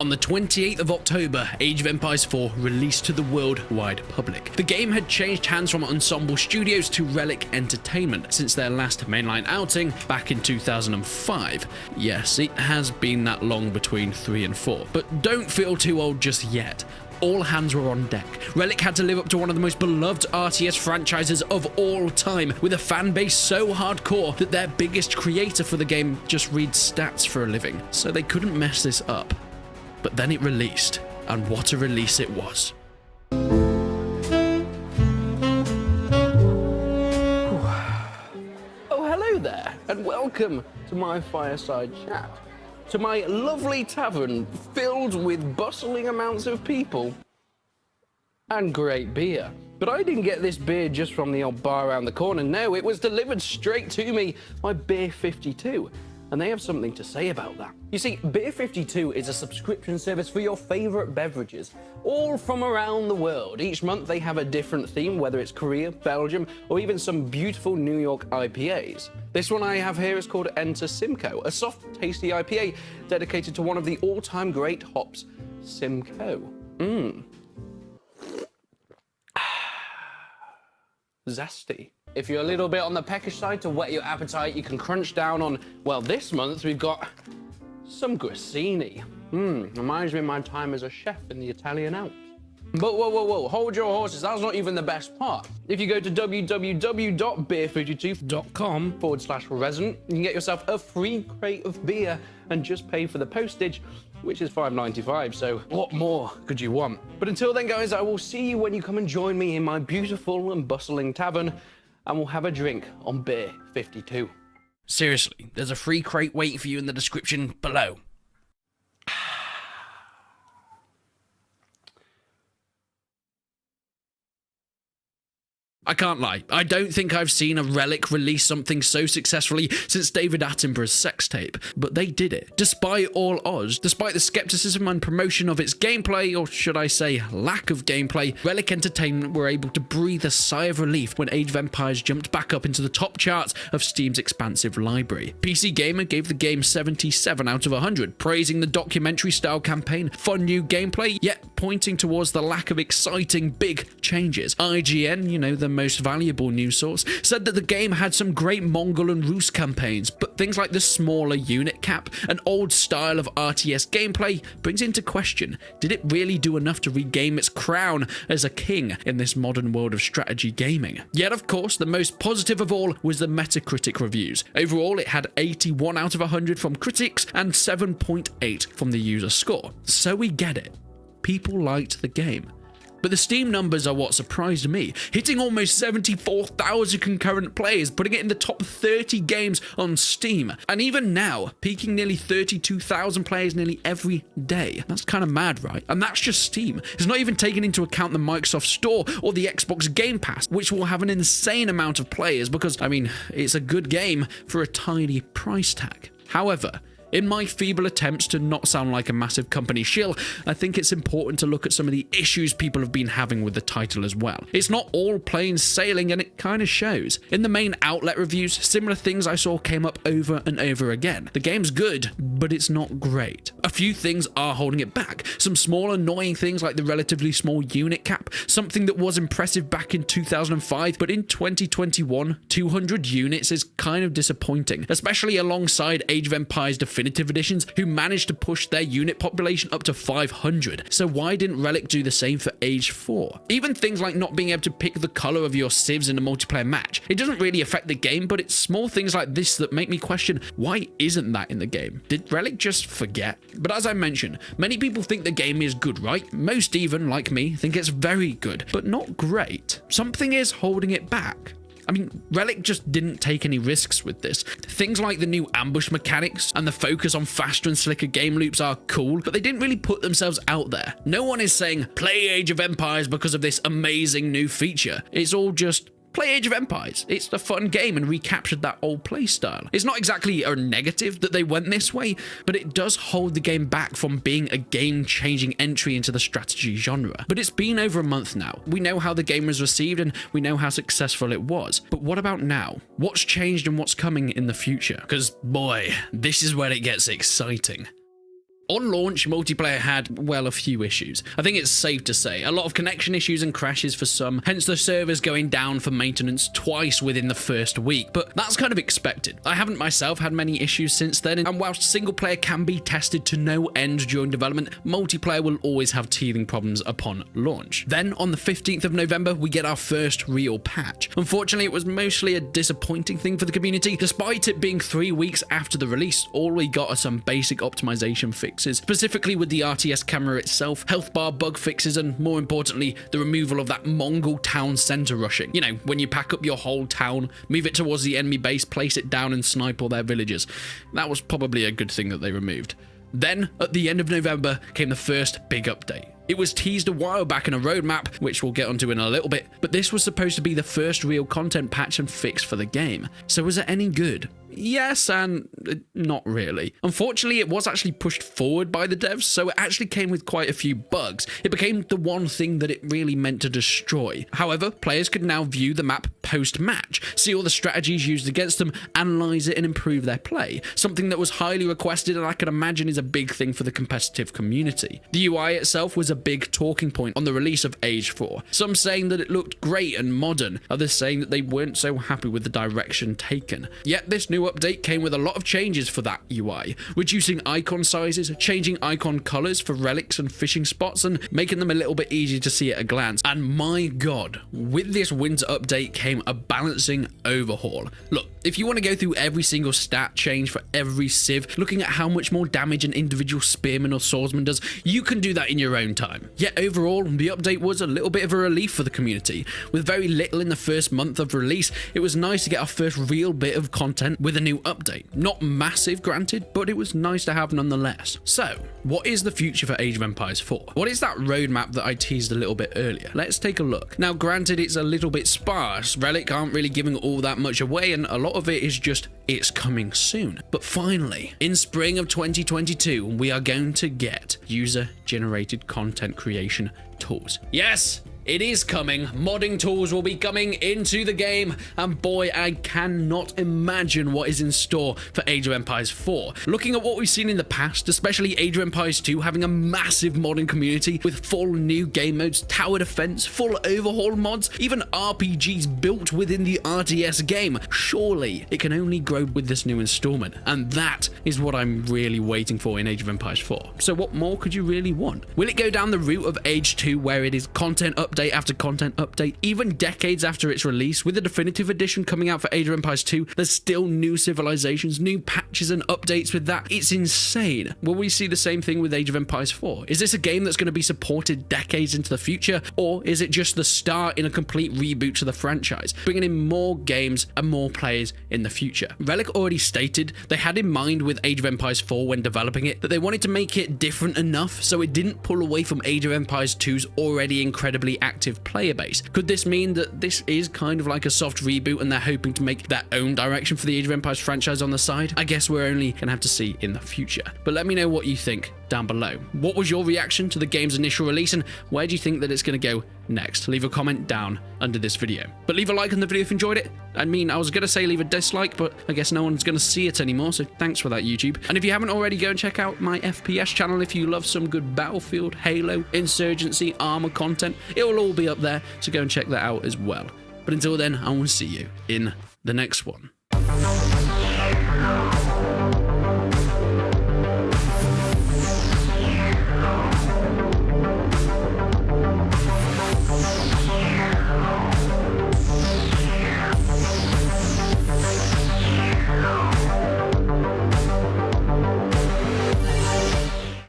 On the 28th of October, Age of Empires 4 released to the worldwide public. The game had changed hands from Ensemble Studios to Relic Entertainment since their last mainline outing back in 2005. Yes, it has been that long between 3 and 4, but don't feel too old just yet. All hands were on deck. Relic had to live up to one of the most beloved RTS franchises of all time, with a fan base so hardcore that their biggest creator for the game just reads stats for a living, so they couldn't mess this up. But then it released, and what a release it was. Oh, hello there, and welcome to my fireside chat. To my lovely tavern filled with bustling amounts of people and great beer. But I didn't get this beer just from the old bar around the corner. No, it was delivered straight to me by Beer 52. And they have something to say about that. You see, Beer 52 is a subscription service for your favorite beverages, all from around the world. Each month they have a different theme, whether it's Korea, Belgium, or even some beautiful New York IPAs. This one I have here is called Enter Simcoe, a soft, tasty IPA dedicated to one of the all-time great hops, Simcoe. Zesty. If you're a little bit on the peckish side to whet your appetite, you can crunch down on, well, this month we've got some grissini. Reminds me of my time as a chef in the Italian Alps. But whoa, hold your horses, that's not even the best part. If you go to www.beer52.com/resident, you can get yourself a free crate of beer and just pay for the postage, which is $5.95, so what more could you want? But until then, guys, I will see you when you come and join me in my beautiful and bustling tavern, and we'll have a drink on Beer 52. Seriously, there's a free crate waiting for you in the description below. I can't lie, I don't think I've seen a Relic release something so successfully since David Attenborough's sex tape, but they did it. Despite all odds, despite the skepticism and promotion of its gameplay, or should I say lack of gameplay, Relic Entertainment were able to breathe a sigh of relief when Age of Empires jumped back up into the top charts of Steam's expansive library. PC Gamer gave the game 77 out of 100, praising the documentary-style campaign, fun new gameplay, yet pointing towards the lack of exciting big changes. IGN, the most valuable news source, said that the game had some great Mongol and Rus campaigns, but things like the smaller unit cap and old style of RTS gameplay brings into question, did it really do enough to regain its crown as a king in this modern world of strategy gaming? Yet, of course, the most positive of all was the Metacritic reviews. Overall, it had 81 out of 100 from critics and 7.8 from the user score. So we get it. People liked the game. But the Steam numbers are what surprised me, hitting almost 74,000 concurrent players, putting it in the top 30 games on Steam. And even now, peaking nearly 32,000 players nearly every day. That's kind of mad, right? And that's just Steam. It's not even taking into account the Microsoft Store or the Xbox Game Pass, which will have an insane amount of players because, it's a good game for a tiny price tag. However, in my feeble attempts to not sound like a massive company shill, I think it's important to look at some of the issues people have been having with the title as well. It's not all plain sailing, and it kind of shows. In the main outlet reviews, similar things I saw came up over and over again. The game's good, but it's not great. A few things are holding it back. Some small annoying things like the relatively small unit cap, something that was impressive back in 2005, but in 2021, 200 units is kind of disappointing, especially alongside Age of Empires Definitive Editions, who managed to push their unit population up to 500. So why didn't Relic do the same for Age 4? Even things like not being able to pick the color of your civs in a multiplayer match. It doesn't really affect the game, but it's small things like this that make me question, why isn't that in the game? Did Relic just forget? But as I mentioned, many people think the game is good, right? Most even, like me, think it's very good, but not great. Something is holding it back. Relic just didn't take any risks with this. Things like the new ambush mechanics and the focus on faster and slicker game loops are cool, but they didn't really put themselves out there. No one is saying, play Age of Empires because of this amazing new feature. It's all just, play Age of Empires. It's a fun game and recaptured that old play style. It's not exactly a negative that they went this way, but it does hold the game back from being a game-changing entry into the strategy genre. But it's been over a month now. We know how the game was received and we know how successful it was. But what about now? What's changed and what's coming in the future? Because boy, this is where it gets exciting. On launch, multiplayer had, well, a few issues. I think it's safe to say. A lot of connection issues and crashes for some, hence the servers going down for maintenance twice within the first week, but that's kind of expected. I haven't myself had many issues since then, and whilst single player can be tested to no end during development, multiplayer will always have teething problems upon launch. Then, on the 15th of November, we get our first real patch. Unfortunately, it was mostly a disappointing thing for the community. Despite it being 3 weeks after the release, all we got are some basic optimization fixes, specifically with the RTS camera itself, health bar bug fixes, and more importantly, the removal of that Mongol town center rushing. You know, when you pack up your whole town, move it towards the enemy base, place it down and snipe all their villagers. That was probably a good thing that they removed. Then, at the end of November, came the first big update. It was teased a while back in a roadmap, which we'll get onto in a little bit, but this was supposed to be the first real content patch and fix for the game. So was it any good? Yes, and not really. Unfortunately, it was actually pushed forward by the devs, so it actually came with quite a few bugs. It became the one thing that it really meant to destroy. However, players could now view the map post-match, see all the strategies used against them, analyze it and improve their play, something that was highly requested and I can imagine is a big thing for the competitive community. The UI itself was a big talking point on the release of Age 4, some saying that it looked great and modern, others saying that they weren't so happy with the direction taken. Yet this new update came with a lot of changes for that UI, reducing icon sizes, changing icon colors for relics and fishing spots, and making them a little bit easier to see at a glance. And my god, with this winter update came a balancing overhaul. Look, if you want to go through every single stat change for every civ, looking at how much more damage an individual spearman or swordsman does, you can do that in your own time. Yet overall, the update was a little bit of a relief for the community. With very little in the first month of release, it was nice to get our first real bit of content with a new update. Not massive, granted, but it was nice to have nonetheless. So, what is the future for Age of Empires 4? What is that roadmap that I teased a little bit earlier? Let's take a look. Now, granted, it's a little bit sparse. Relic aren't really giving all that much away, and a lot of it is just, it's coming soon. But finally, in spring of 2022, we are going to get user-generated content creation tools. Yes! It is coming. Modding tools will be coming into the game, and boy, I cannot imagine what is in store for Age of Empires 4. Looking at what we've seen in the past, especially Age of Empires 2 having a massive modding community with full new game modes, tower defense, full overhaul mods, even RPGs built within the RTS game, surely it can only grow with this new installment, and that is what I'm really waiting for in Age of Empires 4. So what more could you really want? Will it go down the route of Age 2 where it is content update after content update, even decades after its release? With the definitive edition coming out for Age of Empires 2, there's still new civilizations, new patches and updates with that. It's insane. Will we see the same thing with Age of Empires 4? Is this a game that's going to be supported decades into the future, or is it just the start in a complete reboot to the franchise, bringing in more games and more players in the future? Relic already stated they had in mind with Age of Empires 4 when developing it that they wanted to make it different enough so it didn't pull away from Age of Empires 2's already incredibly active player base. Could this mean that this is kind of like a soft reboot and they're hoping to make their own direction for the Age of Empires franchise on the side? I guess we're only gonna have to see in the future. But let me know what you think down below. What was your reaction to the game's initial release, and where do you think that it's gonna go next? Leave a comment down under this video. But leave a like on the video if you enjoyed it. I mean, I was gonna say leave a dislike, but I guess no one's gonna see it anymore, so thanks for that, YouTube. And if you haven't already, go and check out my FPS channel if you love some good Battlefield, Halo, Insurgency, Armor content. It will all be up there, so go and check that out as well. But until then, I will see you in the next one.